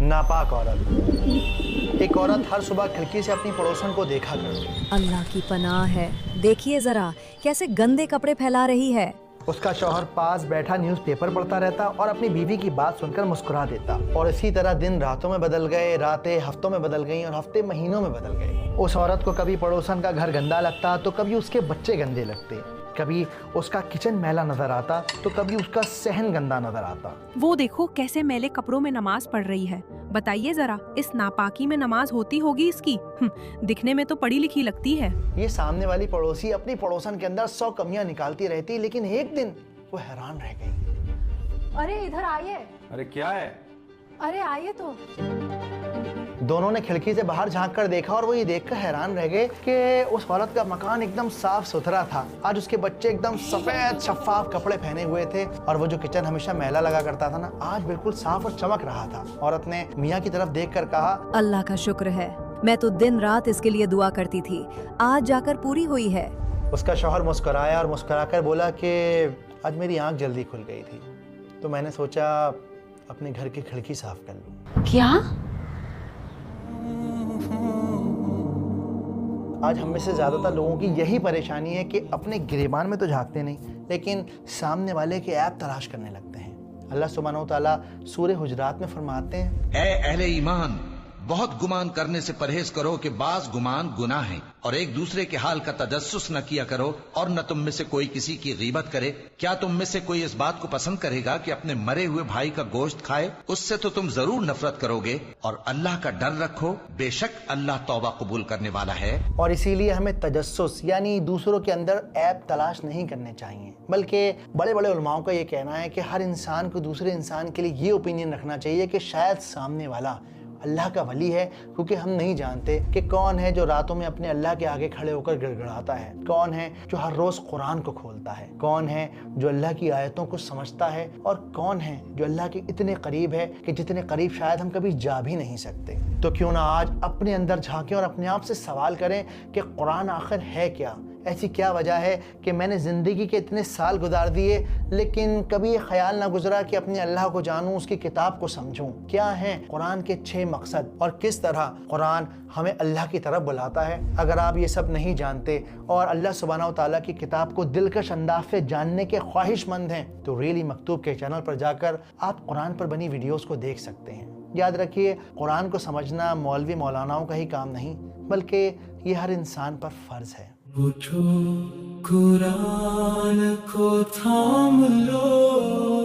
नापाक औरत। एक औरत हर सुबह खिड़की से अपनी पड़ोसन को देखा करती। अल्लाह की पनाह है, देखिए जरा कैसे गंदे कपड़े फैला रही है। उसका शौहर पास बैठा न्यूज़पेपर पढ़ता रहता और अपनी बीवी की बात सुनकर मुस्कुरा देता। और इसी तरह दिन रातों में बदल गए, रातें हफ्तों में बदल गईं और हफ्ते महीनों में बदल गए। उस औरत को कभी पड़ोसन का घर गंदा लगता तो कभी उसके बच्चे गंदे लगते, कभी उसका किचन मैला नजर आता तो कभी उसका सहन गंदा नजर आता। वो देखो कैसे मैले कपड़ों में नमाज पढ़ रही है। बताइए जरा, इस नापाकी में नमाज होती होगी इसकी? दिखने में तो पढ़ी लिखी लगती है। ये सामने वाली पड़ोसी अपनी पड़ोसन के अंदर 100 कमियां निकालती रहती, लेकिन एक दिन वो हैरान रह गई। अरे इधर आइए। अरे क्या है? अरे आइए तो। दोनों ने खिड़की से बाहर झांक कर देखा और वो ये देखकर हैरान रह गए कि उस औरत का मकान एकदम साफ सुथरा था। आज उसके बच्चे एकदम सफेद शफाफ कपड़े पहने हुए थे और वो जो किचन हमेशा मैला लगा करता था ना, आज बिल्कुल साफ और चमक रहा था। औरत ने मियाँ की तरफ देखकर कहा, अल्लाह का शुक्र है, मैं तो दिन रात इसके लिए दुआ करती थी, आज जाकर पूरी हुई है। उसका शौहर मुस्कुराया और मुस्कुराकर बोला कि आज मेरी आंख जल्दी खुल गई थी तो मैंने सोचा अपने घर की खिड़की साफ कर लूं। क्या? आज हम में से ज़्यादातर लोगों की यही परेशानी है कि अपने गिरेबान में तो झांकते नहीं, लेकिन सामने वाले के ऐप तलाश करने लगते हैं। अल्लाह सुब्हानहू तआला सूरह हुजरात में फरमाते हैं, ऐ अहले ईमान, बहुत गुमान करने से परहेज करो कि बाज गुमान गुनाह है, और एक दूसरे के हाल का तजस्सुस न किया करो, और न तुम में से कोई किसी की गीबत करे। क्या तुम में से कोई इस बात को पसंद करेगा कि अपने मरे हुए भाई का गोश्त खाए? उससे तो तुम जरूर नफरत करोगे, और अल्लाह का डर रखो, बेशक अल्लाह तौबा कबूल करने वाला है। और इसीलिए हमें तजस्सुस यानी दूसरों के अंदर ऐप तलाश नहीं करने चाहिए, बल्कि बड़े बड़े उलमाओं का ये कहना है कि हर इंसान को दूसरे इंसान के लिए ये ओपिनियन रखना चाहिए कि शायद सामने वाला अल्लाह का वली है, क्योंकि हम नहीं जानते कि कौन है जो रातों में अपने अल्लाह के आगे खड़े होकर गिड़गिड़ाता है, कौन है जो हर रोज़ कुरान को खोलता है, कौन है जो अल्लाह की आयतों को समझता है, और कौन है जो अल्लाह के इतने करीब है कि जितने करीब शायद हम कभी जा भी नहीं सकते। तो क्यों ना आज अपने अंदर झांकें और अपने आप से सवाल करें कि कुरान आखिर है क्या? ऐसी क्या वजह है कि मैंने ज़िंदगी के इतने साल गुजार दिए लेकिन कभी ये ख्याल ना गुजरा कि अपने अल्लाह को जानूं, उसकी किताब को समझूं। क्या है कुरान के 6 मकसद और किस तरह कुरान हमें अल्लाह की तरफ बुलाता है? अगर आप ये सब नहीं जानते और अल्लाह सुब्हानहू तआला की किताब को दिलकश अंदाज से जानने के ख्वाहिशमंद हैं तो रियली मकतूब के चैनल पर जाकर आप कुरान पर बनी वीडियोस को देख सकते हैं। याद रखिए, कुरान को समझना मौलवी मौलानाओं का ही काम नहीं, बल्कि ये हर इंसान पर फ़र्ज है। उठो कुरान को थाम लो।